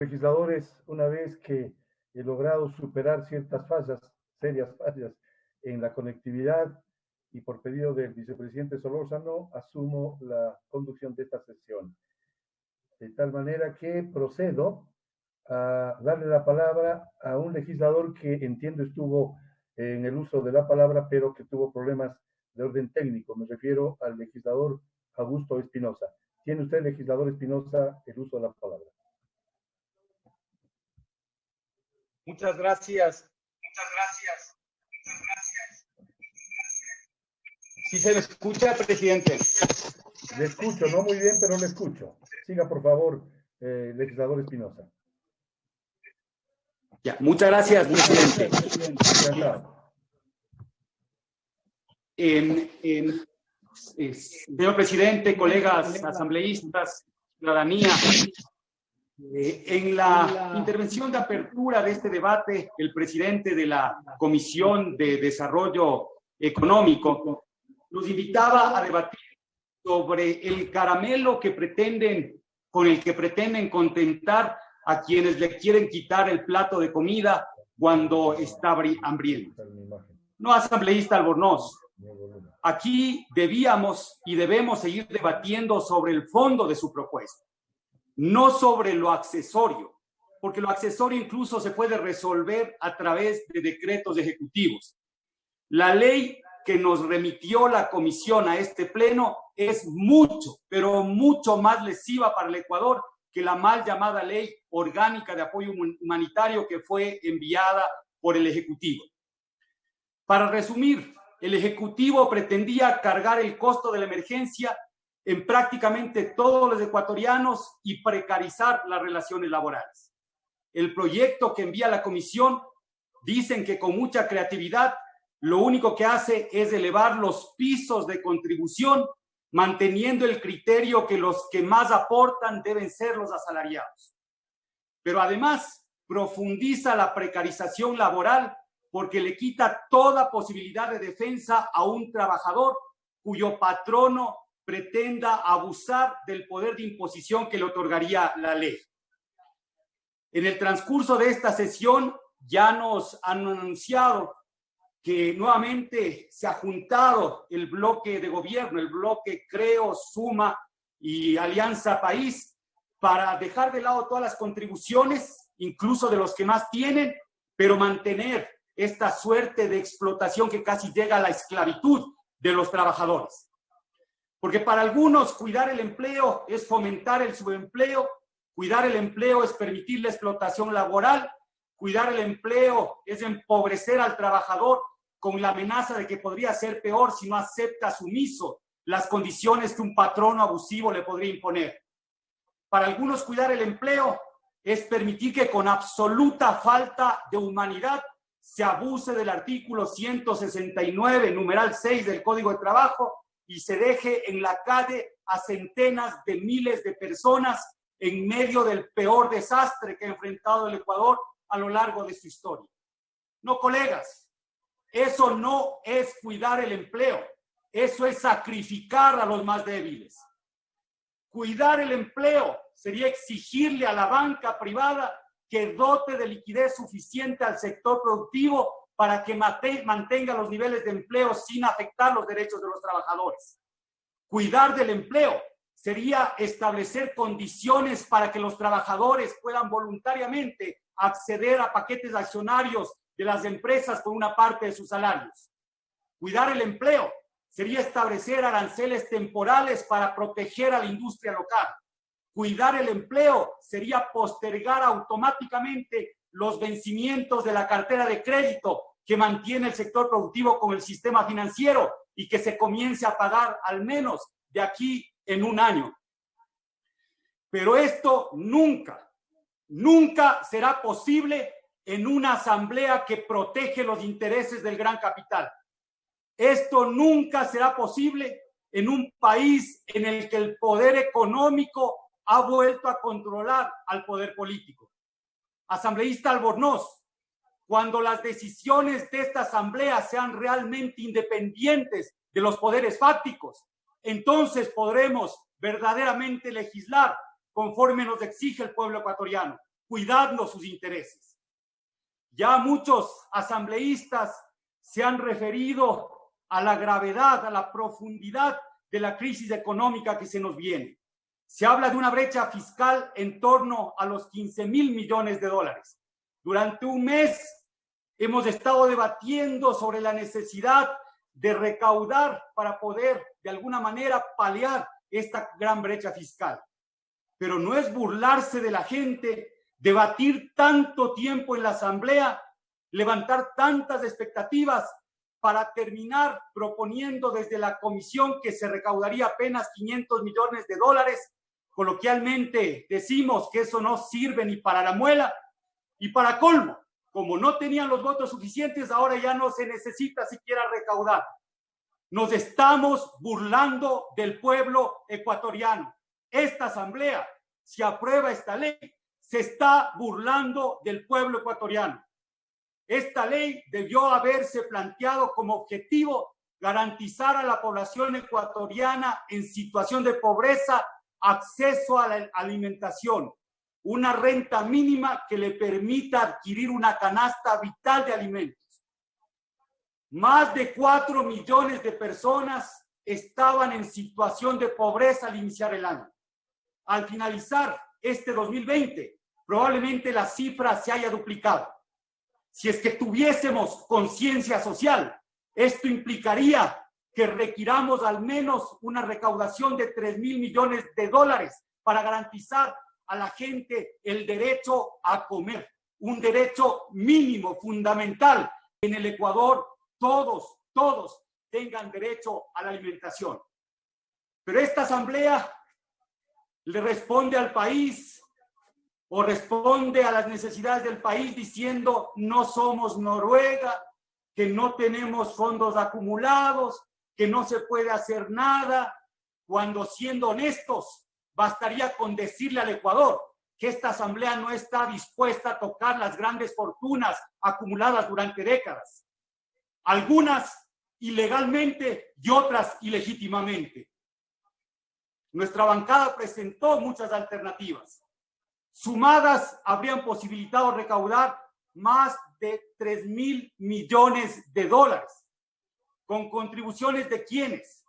Legisladores, una vez que he logrado superar ciertas fallas, serias fallas en la conectividad y por pedido del vicepresidente Solórzano, asumo la conducción de esta sesión. De tal manera que procedo a darle la palabra a un legislador que entiendo estuvo en el uso de la palabra, pero que tuvo problemas de orden técnico. Me refiero al legislador Augusto Espinosa. Tiene usted, legislador Espinosa, el uso de la palabra. Muchas gracias. ¿Sí se me escucha, presidente? Le escucho, no muy bien, pero le escucho. Siga, por favor, legislador Espinosa. Ya, muchas gracias, presidente. Señor presidente, colegas asambleístas, ciudadanía, en la intervención de apertura de este debate, el presidente de la Comisión de Desarrollo Económico nos invitaba a debatir sobre el caramelo con el que pretenden contentar a quienes le quieren quitar el plato de comida cuando está hambriento. No, asambleísta Albornoz, aquí debíamos y debemos seguir debatiendo sobre el fondo de su propuesta, no sobre lo accesorio, porque lo accesorio incluso se puede resolver a través de decretos ejecutivos. La ley que nos remitió la comisión a este pleno es mucho, pero mucho más lesiva para el Ecuador que la mal llamada Ley Orgánica de Apoyo Humanitario que fue enviada por el Ejecutivo. Para resumir, el Ejecutivo pretendía cargar el costo de la emergencia en prácticamente todos los ecuatorianos y precarizar las relaciones laborales. El proyecto que envía la comisión dicen que con mucha creatividad lo único que hace es elevar los pisos de contribución, manteniendo el criterio que los que más aportan deben ser los asalariados. Pero además profundiza la precarización laboral porque le quita toda posibilidad de defensa a un trabajador cuyo patrono pretenda abusar del poder de imposición que le otorgaría la ley. En el transcurso de esta sesión ya nos han anunciado que nuevamente se ha juntado el bloque de gobierno, el bloque Creo, Suma y Alianza País, para dejar de lado todas las contribuciones, incluso de los que más tienen, pero mantener esta suerte de explotación que casi llega a la esclavitud de los trabajadores. Porque para algunos cuidar el empleo es fomentar el subempleo, cuidar el empleo es permitir la explotación laboral, cuidar el empleo es empobrecer al trabajador con la amenaza de que podría ser peor si no acepta sumiso las condiciones que un patrono abusivo le podría imponer. Para algunos cuidar el empleo es permitir que con absoluta falta de humanidad se abuse del artículo 169, numeral 6 del Código de Trabajo y se deje en la calle a centenas de miles de personas en medio del peor desastre que ha enfrentado el Ecuador a lo largo de su historia. No, colegas, eso no es cuidar el empleo, eso es sacrificar a los más débiles. Cuidar el empleo sería exigirle a la banca privada que dote de liquidez suficiente al sector productivo para que mantenga los niveles de empleo sin afectar los derechos de los trabajadores. Cuidar del empleo sería establecer condiciones para que los trabajadores puedan voluntariamente acceder a paquetes accionarios de las empresas con una parte de sus salarios. Cuidar el empleo sería establecer aranceles temporales para proteger a la industria local. Cuidar el empleo sería postergar automáticamente los vencimientos de la cartera de crédito que mantiene el sector productivo con el sistema financiero y que se comience a pagar al menos de aquí en un año. Pero esto nunca será posible en una asamblea que protege los intereses del gran capital. Esto nunca será posible en un país en el que el poder económico ha vuelto a controlar al poder político. Asambleísta Albornoz, cuando las decisiones de esta asamblea sean realmente independientes de los poderes fácticos, entonces podremos verdaderamente legislar conforme nos exige el pueblo ecuatoriano. cuidando sus intereses. Ya muchos asambleístas se han referido a la gravedad, a la profundidad de la crisis económica que se nos viene. Se habla de una brecha fiscal en torno a los 15,000 millones de dólares. Durante un mes hemos estado debatiendo sobre la necesidad de recaudar para poder, de alguna manera, paliar esta gran brecha fiscal. Pero no es burlarse de la gente, debatir tanto tiempo en la Asamblea, levantar tantas expectativas para terminar proponiendo desde la comisión que se recaudaría apenas 500 millones de dólares. Coloquialmente decimos que eso no sirve ni para la muela. Y para colmo, como no tenían los votos suficientes, ahora ya no se necesita siquiera recaudar. Nos estamos burlando del pueblo ecuatoriano. Esta asamblea, si aprueba esta ley, se está burlando del pueblo ecuatoriano. Esta ley debió haberse planteado como objetivo garantizar a la población ecuatoriana en situación de pobreza acceso a la alimentación, una renta mínima que le permita adquirir una canasta vital de alimentos. Más de 4 millones de personas estaban en situación de pobreza al iniciar el año. Al finalizar este 2020, probablemente la cifra se haya duplicado. Si es que tuviésemos conciencia social, esto implicaría que requiramos al menos una recaudación de 3,000 millones de dólares para garantizar a la gente el derecho a comer, un derecho mínimo, fundamental. En el Ecuador, todos tengan derecho a la alimentación. Pero esta asamblea le responde al país o responde a las necesidades del país diciendo no somos Noruega, que no tenemos fondos acumulados, que no se puede hacer nada, cuando siendo honestos, bastaría con decirle al Ecuador que esta asamblea no está dispuesta a tocar las grandes fortunas acumuladas durante décadas, algunas ilegalmente y otras ilegítimamente. Nuestra bancada presentó muchas alternativas. Sumadas, habrían posibilitado recaudar más de 3,000 millones de dólares. ¿Con contribuciones de quiénes?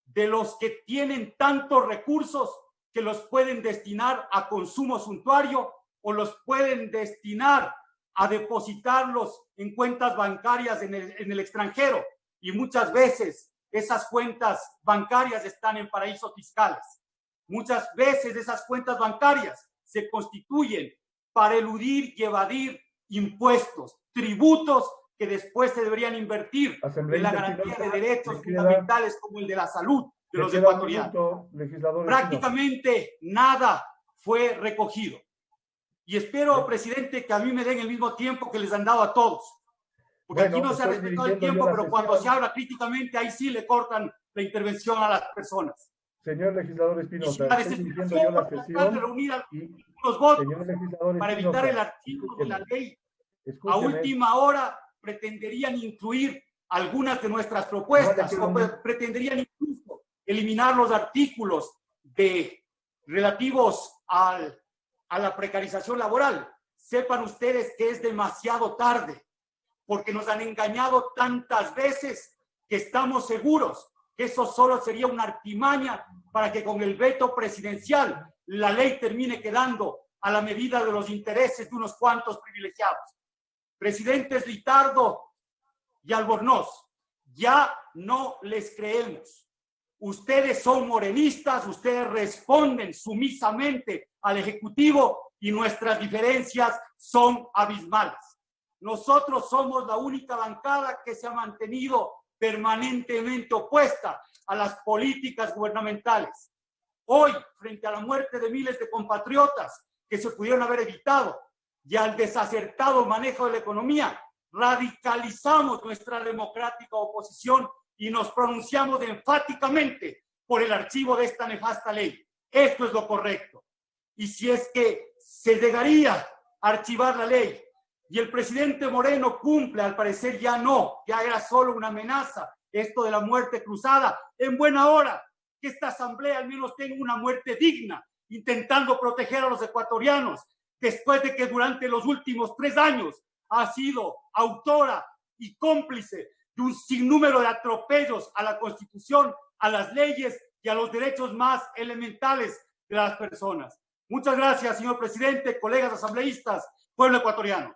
De los que tienen tantos recursos que los pueden destinar a consumo suntuario o los pueden destinar a depositarlos en cuentas bancarias en el extranjero. Y muchas veces esas cuentas bancarias están en paraísos fiscales. Muchas veces esas cuentas bancarias se constituyen para eludir y evadir impuestos, tributos que después se deberían invertir en la garantía de derechos fundamentales como el de la salud de los ecuatorianos. Prácticamente nada fue recogido. Y espero, presidente, que a mí me den el mismo tiempo que les han dado a todos. Porque aquí no se ha respetado el tiempo, pero cuando se habla críticamente, ahí sí le cortan la intervención a las personas. Señor legislador Espinosa, estoy dirigiendo yo la sesión. De reunir los votos para evitar Espinosa, el artículo de la ley. Escúcheme. A última hora pretenderían incluir algunas de nuestras propuestas o pretenderían incluso eliminar los artículos relativos a la precarización laboral. Sepan ustedes que es demasiado tarde, porque nos han engañado tantas veces que estamos seguros que eso solo sería una artimaña para que con el veto presidencial la ley termine quedando a la medida de los intereses de unos cuantos privilegiados. Presidentes Litardo y Albornoz, ya no les creemos. Ustedes son morenistas, ustedes responden sumisamente al Ejecutivo y nuestras diferencias son abismales. Nosotros somos la única bancada que se ha mantenido permanentemente opuesta a las políticas gubernamentales. Hoy, frente a la muerte de miles de compatriotas que se pudieron haber evitado y al desacertado manejo de la economía, radicalizamos nuestra democrática oposición y nos pronunciamos enfáticamente por el archivo de esta nefasta ley. Esto es lo correcto. Y si es que se llegaría a archivar la ley y el presidente Moreno cumple, al parecer ya no, ya era solo una amenaza, esto de la muerte cruzada, en buena hora que esta asamblea al menos tenga una muerte digna, intentando proteger a los ecuatorianos después de que durante los últimos 3 años ha sido autora y cómplice de un sinnúmero de atropellos a la Constitución, a las leyes y a los derechos más elementales de las personas. Muchas gracias, señor presidente, colegas asambleístas, pueblo ecuatoriano.